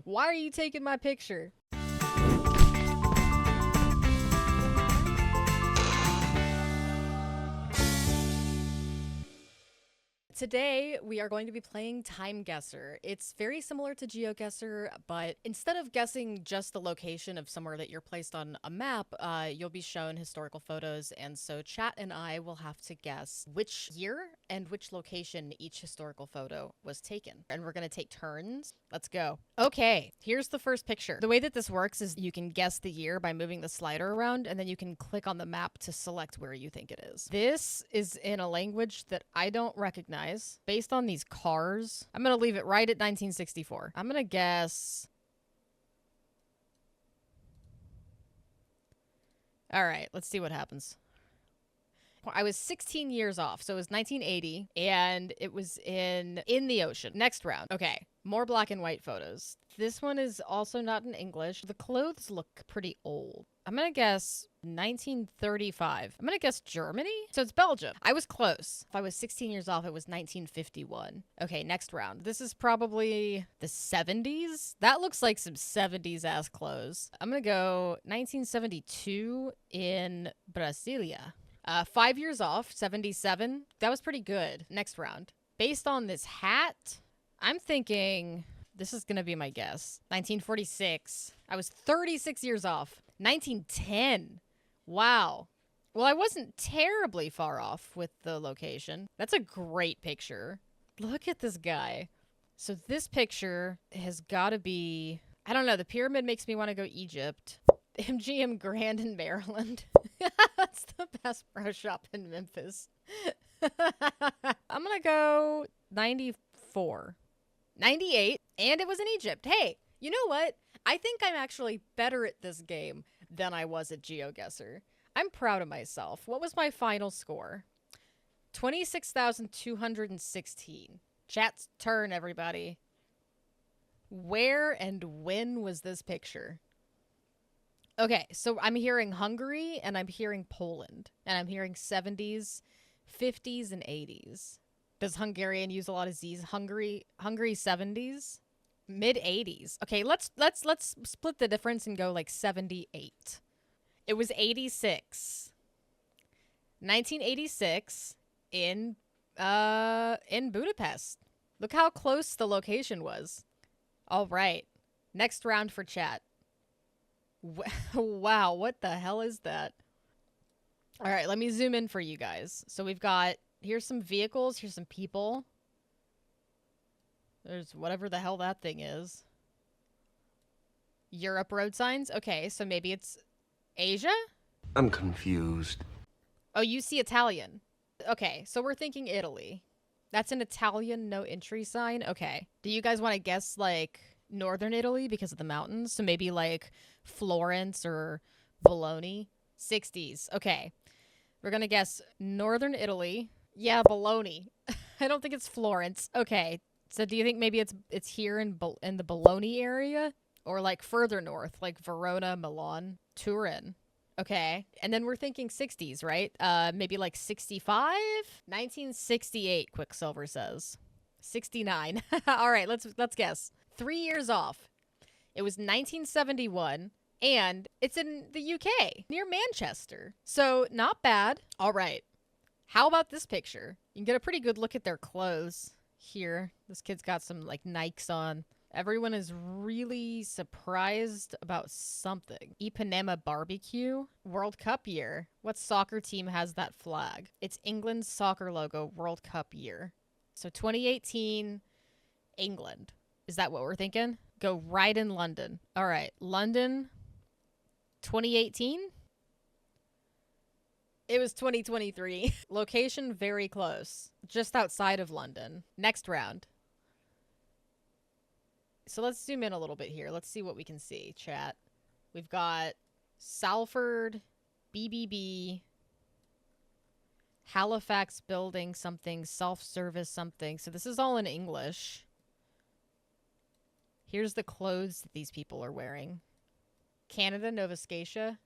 Why are you taking my picture? Today, we are going to be playing TimeGuessr. It's very similar to Geoguessr, but instead of guessing just the location of somewhere that you're placed on a map, you'll be shown historical photos, and so chat and I will have to guess which year and which location each historical photo was taken. And we're going to take turns. Let's go. Okay, here's the first picture. The way that this works is you can guess the year by moving the slider around, and then you can click on the map to select where you think it is. This is in a language that I don't recognize. Based on these cars, I'm gonna leave it right at 1964. I'm gonna guess. All right, let's see what happens. I was 16 years off, so it was 1980, and it was in the ocean. Next round. Okay, more black and white photos. This one is also not in English. The clothes look pretty old. I'm gonna guess 1935. I'm gonna guess Germany? So it's Belgium. I was close. If I was 16 years off, it was 1951. Okay, next round. This is probably the 70s? That looks like some 70s ass clothes. I'm gonna go 1972 in Brasilia. 5 years off, 77. That was pretty good. Next round. Based on this hat, I'm thinking this is gonna be my guess. 1946. I was 36 years off. 1910. Wow. Well, I wasn't terribly far off with the location. That's a great picture. Look at this guy. So this picture has got to be, I don't know, the pyramid makes me want to go Egypt. MGM Grand in Maryland. That's the Bass Pro Shop in Memphis. I'm going to go 94. 98. And it was in Egypt. Hey, you know what? I think I'm actually better at this game than I was at Geoguessr. I'm proud of myself. What was my final score? 26,216. Chat's turn, everybody. Where and when was this picture? Okay, so I'm hearing Hungary and I'm hearing Poland. And I'm hearing 70s, 50s, and 80s. Does Hungarian use a lot of Z's? Hungary 70s? Mid-80s. Okay, let's split the difference and go like 78. It was 86. 1986 in Budapest. Look how close the location was. All right. Next round for chat. Wow, what the hell is that? All right, let me zoom in for you guys. So we've got, here's some vehicles, here's some people. There's whatever the hell that thing is. Europe road signs? Okay, so maybe it's Asia? I'm confused. Oh, you see Italian. Okay, so we're thinking Italy. That's an Italian no entry sign? Okay. Do you guys want to guess, like, northern Italy because of the mountains? So maybe, like, Florence or Bologna? 60s. Okay. We're going to guess northern Italy. Yeah, Bologna. I don't think it's Florence. Okay. So do you think maybe it's here in the Bologna area? Or like further north, like Verona, Milan, Turin. Okay. And then we're thinking 60s, right? Maybe like 65? 1968, Quicksilver says. 69. All right, let's guess. 3 years off. It was 1971, and it's in the UK, near Manchester. So not bad. All right. How about this picture? You can get a pretty good look at their clothes. Here, this kid's got some like Nikes on. Everyone is really surprised about something. Ipanema barbecue, World Cup year. What soccer team has that flag? It's England's soccer logo, World Cup year. So 2018, England. Is that what we're thinking? Go right in London. All right, London, 2018. It was 2023. Location very close. Just outside of London. Next round. So let's zoom in a little bit here. Let's see what we can see, chat. We've got Salford, BBB, Halifax building something, self-service something. So this is all in English. Here's the clothes that these people are wearing. Canada, Nova Scotia.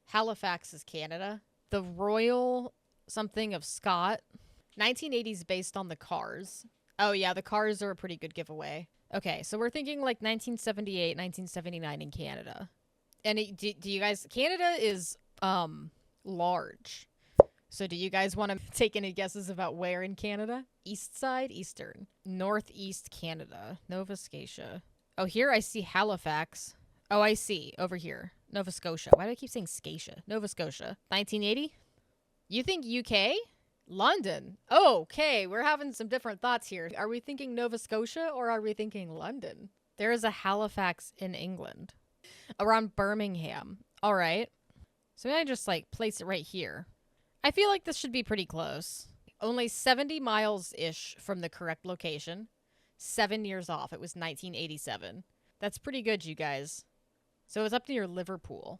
Halifax is Canada. The Royal something of Scott. 1980s based on the cars. Oh yeah, the cars are a pretty good giveaway. Okay, so we're thinking like 1978, 1979 in Canada. And do you guys, Canada is large. So do you guys want to take any guesses about where in Canada? East side, eastern, northeast Canada, Nova Scotia. Oh, here I see Halifax. Oh, I see. Over here. Nova Scotia. Why do I keep saying Scotia? Nova Scotia. 1980? You think UK? London. Oh, okay. We're having some different thoughts here. Are we thinking Nova Scotia or are we thinking London? There is a Halifax in England. Around Birmingham. All right. So maybe I just like place it right here. I feel like this should be pretty close. Only 70 miles-ish from the correct location. 7 years off. It was 1987. That's pretty good, you guys. So it's up near Liverpool.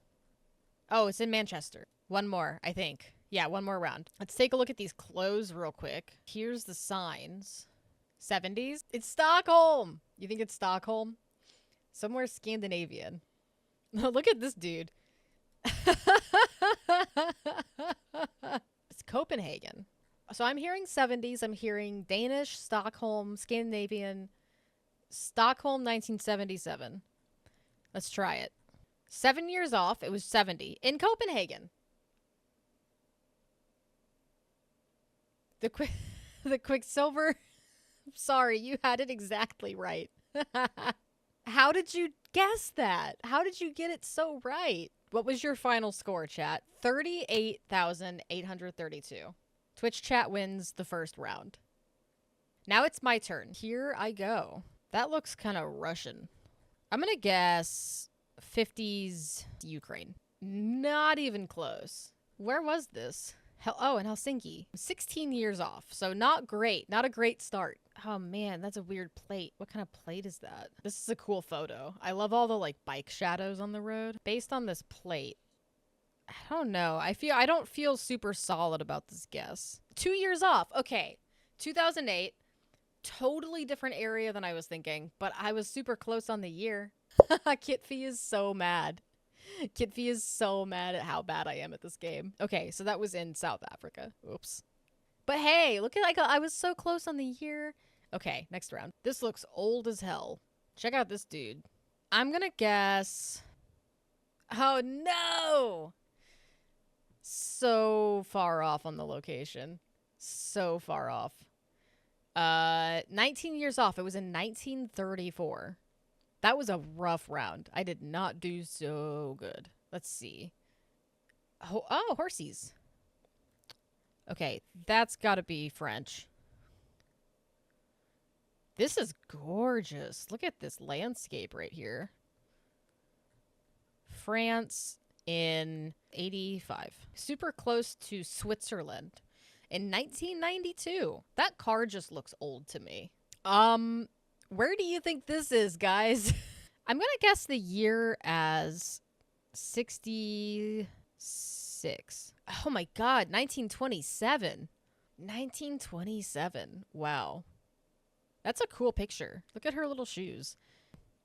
Oh, it's in Manchester. One more, I think. Yeah, one more round. Let's take a look at these clothes real quick. Here's the signs. 70s? It's Stockholm! You think it's Stockholm? Somewhere Scandinavian. Look at this dude. It's Copenhagen. So I'm hearing 70s. I'm hearing Danish, Stockholm, Scandinavian, Stockholm 1977. Let's try it. 7 years off. It was 70 in Copenhagen. The Quicksilver. Sorry, you had it exactly right. How did you guess that? How did you get it so right? What was your final score, chat? 38,832. Twitch chat wins the first round. Now it's my turn. Here I go. That looks kind of Russian. I'm going to guess 50s Ukraine. Not even close. Where was this? Oh, in Helsinki. 16 years off, so not great. Not a great start. Oh man, that's a weird plate. What kind of plate is that? This is a cool photo. I love all the like bike shadows on the road. Based on this plate, I don't know. I don't feel super solid about this guess. 2 years off. Okay. 2008. Totally different area than I was thinking, but I was super close on the year. Kitfy is so mad. Kitfy is so mad at how bad I am at this game. Okay, so that was in South Africa. Oops. But hey, look at I was so close on the year. Okay, next round. This looks old as hell. Check out this dude. I'm gonna guess. Oh no! So far off on the location. So far off. 19 years off. It was in 1934. That was a rough round. I did not do so good. Let's see. Oh, horsies. Okay, that's got to be French. This is gorgeous. Look at this landscape right here. France in 85. Super close to Switzerland in 1992. That car just looks old to me. Where do you think this is, guys? I'm going to guess the year as 66. Oh my God, 1927. 1927. Wow. That's a cool picture. Look at her little shoes.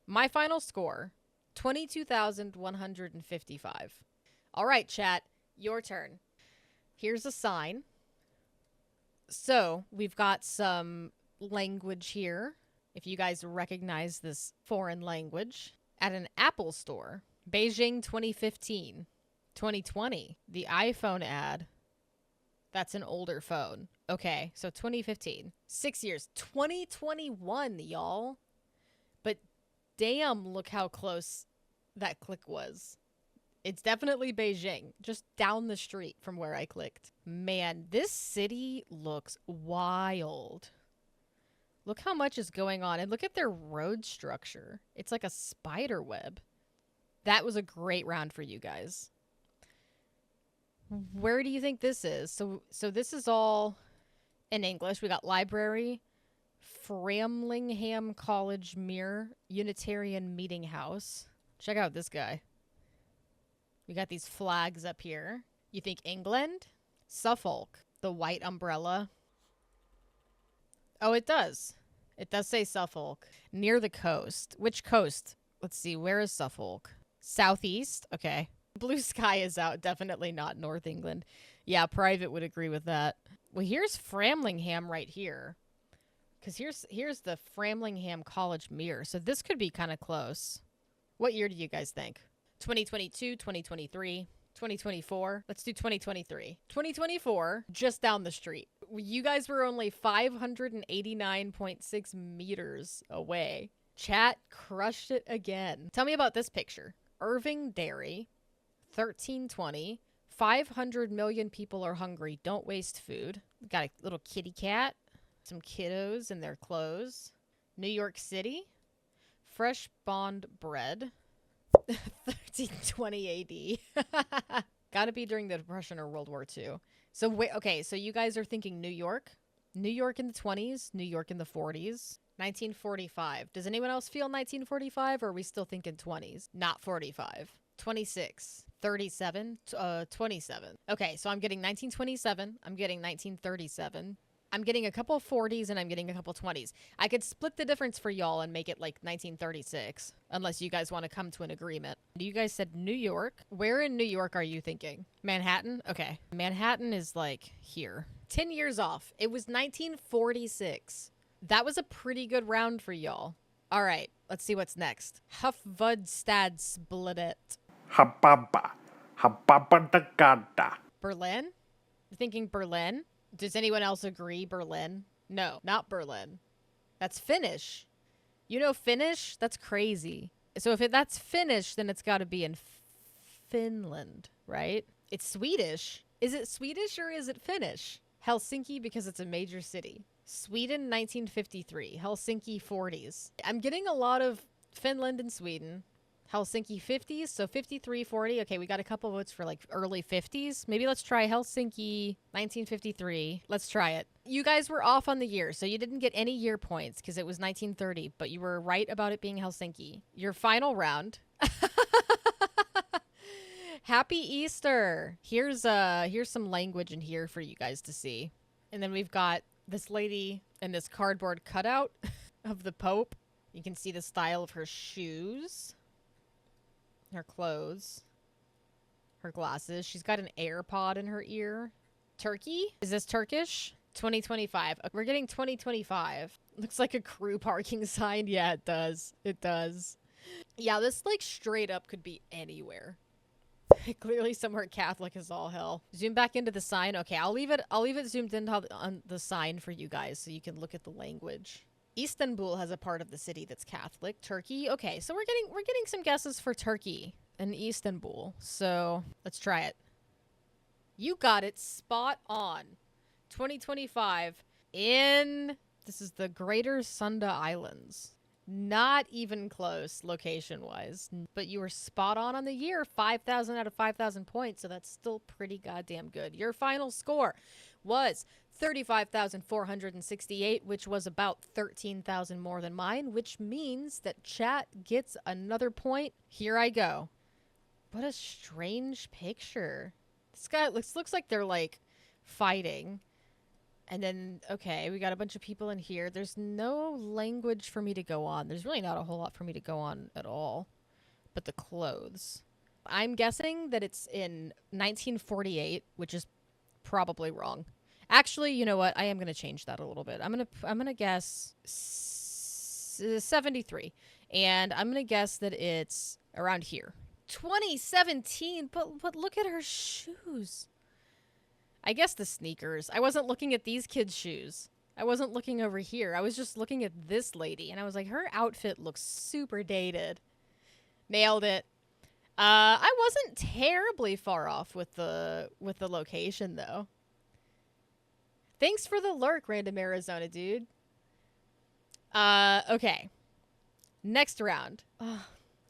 My final score, 22,155. All right, chat, your turn. Here's a sign. So we've got some language here. If you guys recognize this foreign language, at an Apple store, Beijing 2015, 2020, the iPhone ad, that's an older phone. Okay, so 2015, 6 years, 2021, y'all. But damn, look how close that click was. It's definitely Beijing, just down the street from where I clicked. Man, this city looks wild. Look how much is going on. And look at their road structure. It's like a spider web. That was a great round for you guys. Where do you think this is? So this is all in English. We got library, Framlingham College Mere, Unitarian Meeting House. Check out this guy. We got these flags up here. You think England? Suffolk, the white umbrella. Oh, it does. It does say Suffolk. Near the coast. Which coast? Let's see. Where is Suffolk? Southeast? Okay. Blue sky is out. Definitely not North England. Yeah, Private would agree with that. Well, here's Framlingham right here. Because here's the Framlingham College mirror. So this could be kind of close. What year do you guys think? 2022, 2023, 2024? Let's do 2023. 2024, just down the street. You guys were only 589.6 meters away. Chat crushed it again. Tell me about this picture. Irving Dairy, 1320. 500 million people are hungry. Don't waste food. Got a little kitty cat. Some kiddos in their clothes. New York City. Fresh bond bread. 1320 AD. Gotta be during the Depression or World War II. So wait, okay, so you guys are thinking New York? New York in the 20s, New York in the 40s. 1945. Does anyone else feel 1945, or are we still thinking 20s? Not 45. 26. 37. 27. Okay, so I'm getting 1927. I'm getting 1937. I'm getting a couple 40s and I'm getting a couple 20s. I could split the difference for y'all and make it like 1936, unless you guys want to come to an agreement. You guys said New York. Where in New York are you thinking? Manhattan? Okay. Manhattan is like here. 10 years off. It was 1946. That was a pretty good round for y'all. All right, let's see what's next. Hufvudstadsbladet. Hababa. Hababadagada. Berlin? You're thinking Berlin? Does anyone else agree Berlin? No, not Berlin. That's Finnish. You know Finnish? That's crazy. So if that's Finnish, then it's got to be in Finland, right? It's Swedish. Is it Swedish or is it Finnish? Helsinki because it's a major city. Sweden, 1953. Helsinki, 40s. I'm getting a lot of Finland and Sweden. Helsinki 50s, so 53, 40. Okay, we got a couple votes for like early 50s. Maybe let's try Helsinki 1953. Let's try it. You guys were off on the year, so you didn't get any year points because it was 1930, but you were right about it being Helsinki. Your final round. Happy Easter. Here's some language in here for you guys to see. And then we've got this lady and this cardboard cutout of the Pope. You can see the style of her shoes. Her clothes, her glasses. She's got an AirPod in her ear. Turkey? Is this Turkish? 2025. We're getting 2025. Looks like a crew parking sign. Yeah, it does. It does. Yeah, this like straight up could be anywhere. Clearly somewhere Catholic is all hell. Zoom back into the sign. Okay, I'll leave it zoomed in on the sign for you guys so you can look at the language. Istanbul has a part of the city that's Catholic. Turkey. Okay, so we're getting some guesses for Turkey and Istanbul. So let's try it. You got it spot on. 2025 this is the Greater Sunda Islands. Not even close location-wise, but you were spot on the year. 5,000 out of 5,000 points, so that's still pretty goddamn good. Your final score was 35,468, which was about 13,000 more than mine, which means that chat gets another point. Here I go. What a strange picture. This guy looks like they're like fighting. And then, okay, we got a bunch of people in here. There's no language for me to go on. There's really not a whole lot for me to go on at all. But the clothes. I'm guessing that it's in 1948, which is probably wrong. Actually, you know what? I am going to change that a little bit. I'm going to guess 73. And I'm going to guess that it's around here. 2017, but look at her shoes. I guess the sneakers. I wasn't looking at these kids' shoes. I wasn't looking over here. I was just looking at this lady, and I was like, her outfit looks super dated. Nailed it. I wasn't terribly far off with the location, though. Thanks for the lurk, random Arizona dude. Okay. Next round. What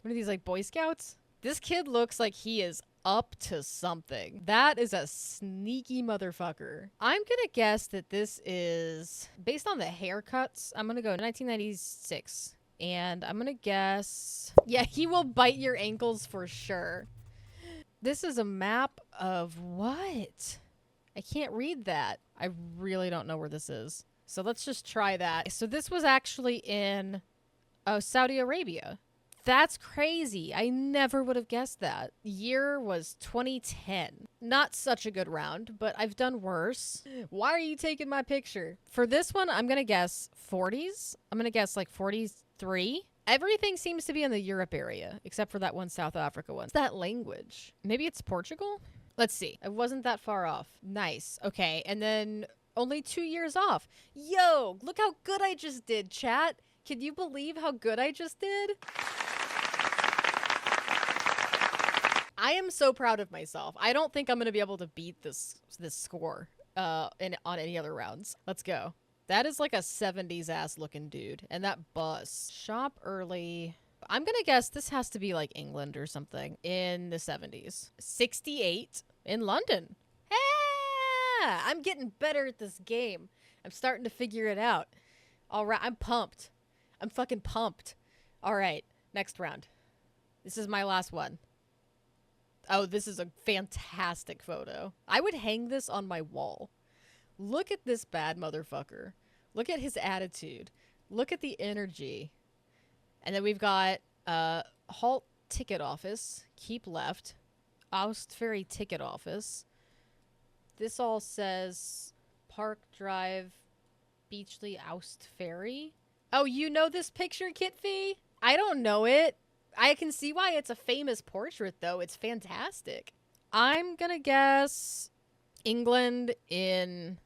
are these, like, Boy Scouts? This kid looks like he is up to something. That is a sneaky motherfucker. I'm gonna guess that this is, based on the haircuts, I'm gonna go 1996. And I'm gonna guess, yeah, he will bite your ankles for sure. This is a map of what? I can't read that. I really don't know where this is. So let's just try that. So this was actually in Saudi Arabia. That's crazy. I never would have guessed that. Year was 2010. Not such a good round, but I've done worse. Why are you taking my picture? For this one, I'm going to guess 40s. I'm going to guess like 43. Everything seems to be in the Europe area, except for that one South Africa one. What's that language? Maybe it's Portugal? Let's see. I wasn't that far off. Nice. Okay, and then only 2 years off. Yo, look how good I just did, chat. Can you believe how good I just did? I am so proud of myself. I don't think I'm going to be able to beat this score on any other rounds. Let's go. That is like a 70s ass looking dude. And that bus. Shop early. I'm going to guess this has to be like England or something in the 70s. 68 in London. Yeah, I'm getting better at this game. I'm starting to figure it out. All right, I'm pumped. I'm fucking pumped. All right, next round. This is my last one. Oh, this is a fantastic photo. I would hang this on my wall. Look at this bad motherfucker. Look at his attitude. Look at the energy. And then we've got halt ticket office. Keep left. Oust ferry ticket office. This all says Park Drive, Beachley, Oust ferry. Oh, you know this picture, Kitfee? I don't know it. I can see why it's a famous portrait, though. It's fantastic. I'm gonna guess England in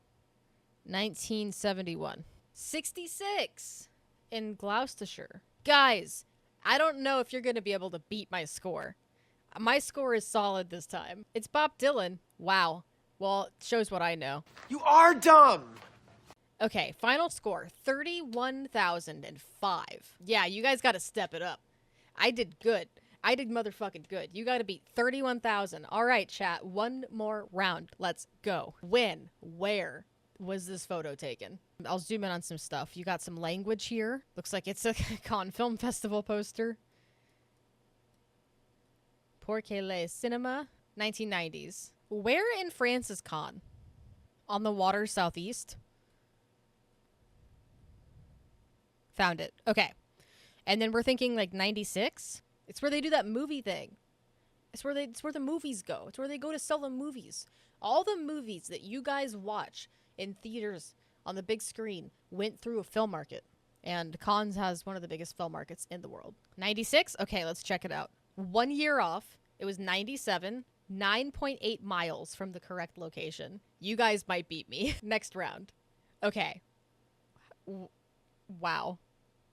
1971. 66 in Gloucestershire. Guys, I don't know if you're gonna be able to beat my score. My score is solid this time. It's Bob Dylan. Wow. Well, it shows what I know. You are dumb! Okay, final score, 31,005. Yeah, you guys gotta step it up. I did good. I did motherfucking good. You gotta beat 31,000. All right, chat, one more round. Let's go. When? Where was this photo taken? I'll zoom in on some stuff. You got some language here. Looks like it's a Cannes Film Festival poster. Pour le Cinema, 1990s. Where in France is Cannes? On the water southeast? Found it. Okay. And then we're thinking like 96. It's where they do that movie thing. It's where the movies go. It's where they go to sell the movies. All the movies that you guys watch in theaters on the big screen went through a film market. And Cannes has one of the biggest film markets in the world. 96? Okay, let's check it out. 1 year off. It was 97. 9.8 miles from the correct location. You guys might beat me. Next round. Okay. Wow.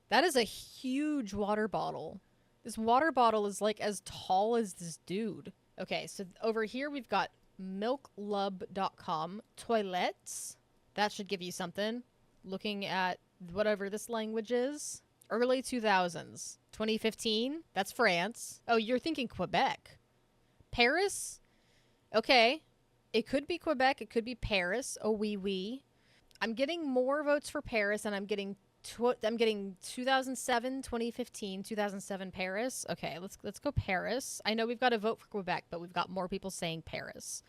That is a huge water bottle. This water bottle is like as tall as this dude. Okay, so over here we've got milklub.com. Toilets. That should give you something. Looking at whatever this language is. Early 2000s. 2015. That's France. Oh, you're thinking Quebec. Paris? Okay. It could be Quebec. It could be Paris. Oh, oui. I'm getting more votes for Paris, and I'm getting 2007, 2015, 2007 Paris. Okay, let's go Paris. I know we've got a vote for Quebec, but we've got more people saying Paris.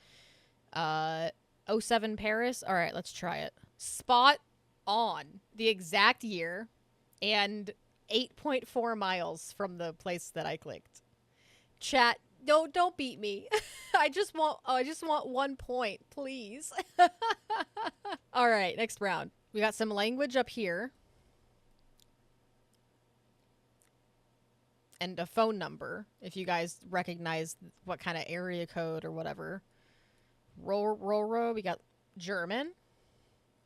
07 Paris. All right, let's try it. Spot on. The exact year and 8.4 miles from the place that I clicked. Chat, no, don't beat me. I just want 1 point, please. All right, next round. We got some language up here. And a phone number, if you guys recognize what kind of area code or whatever. Roll. We got German.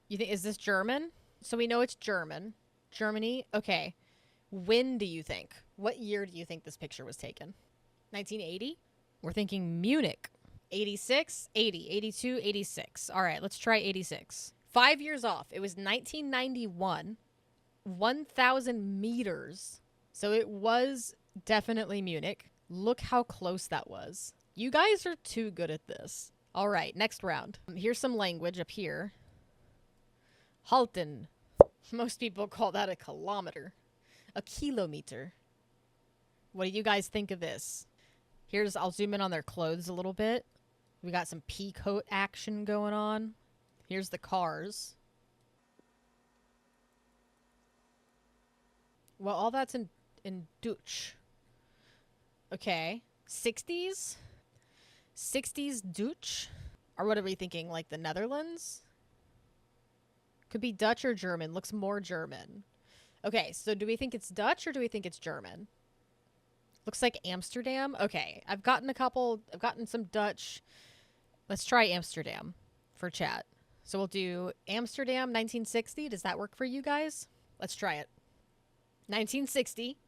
You think, is this German? So we know it's German. Germany. Okay. When do you think? What year do you think this picture was taken? 1980? We're thinking Munich. 86, 80, 82, 86. All right, let's try 86. 5 years off. It was 1991. 1,000 meters. So it was definitely Munich. Look how close that was. You guys are too good at this. All right, next round. Here's some language up here. Halten. Most people call that a kilometer. A kilometer. What do you guys think of this? I'll zoom in on their clothes a little bit. We got some peacoat action going on. Here's the cars. Well, all that's in Dutch. Okay. 60s? 60s Dutch? Or what are we thinking? Like the Netherlands? Could be Dutch or German. Looks more German. Okay, so do we think it's Dutch or do we think it's German? Looks like Amsterdam. Okay, I've gotten some Dutch. Let's try Amsterdam for chat. So we'll do Amsterdam 1960. Does that work for you guys? Let's try it. 1960.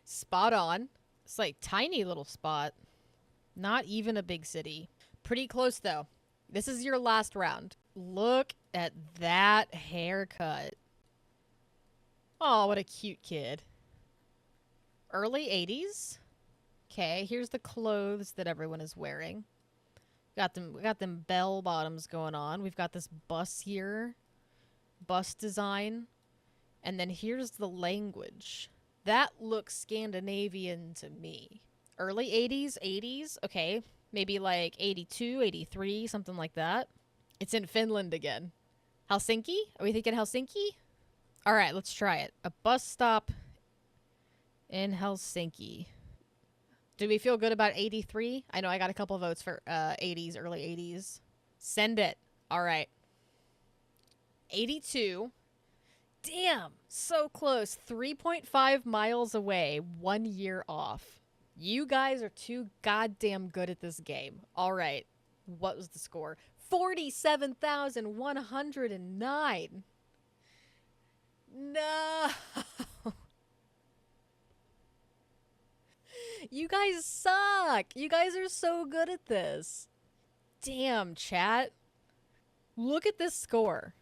Spot on. It's like tiny little spot. Not even a big city. Pretty close though. This is your last round. Look at that haircut. Oh, what a cute kid. Early 80s. Okay, here's the clothes that everyone is wearing. We got them bell bottoms going on. We've got this bus here. Bus design. And then here's the language. That looks Scandinavian to me. Early 80s, 80s. Okay, maybe like 82, 83, something like that. It's in Finland again. Helsinki? Are we thinking Helsinki? All right, let's try it. A bus stop in Helsinki. Do we feel good about 83? I know I got a couple votes for 80s, early 80s. Send it. All right. 82. Damn, so close. 3.5 miles away, 1 year off. You guys are too goddamn good at this game. All right. What was the score? 47,109. No. You guys suck. You guys are so good at this. Damn, chat. Look at this score.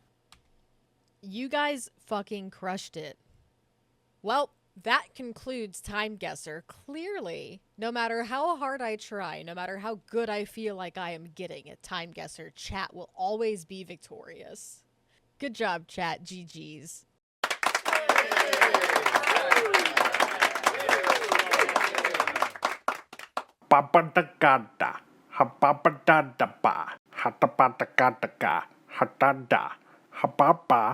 You guys fucking crushed it. Well, that concludes TimeGuessr. Clearly, no matter how hard I try, no matter how good I feel like I am getting at TimeGuessr, chat will always be victorious. Good job, chat. GG's. Papadagada, hapapadadaba, hatapatakataka, hatada, hapapa,